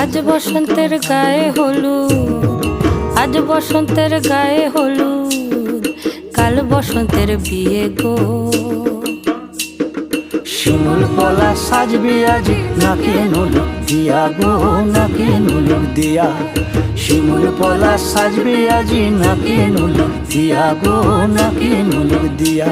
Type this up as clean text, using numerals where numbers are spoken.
আজ বসন্তের গায়ে হলুদ, আজ বসন্তের গায়ে হলুদ, কাল বসন্তের বিয়ে গো। শিমুল পলা সাজবে আজি নাকে নুলুক দিয়া গো, নাকে নুলুক দিয়া। শিমুল পলা সাজবে আজি নাকে নুলুক দিয়া গো, নাকে নুলুক দিয়া।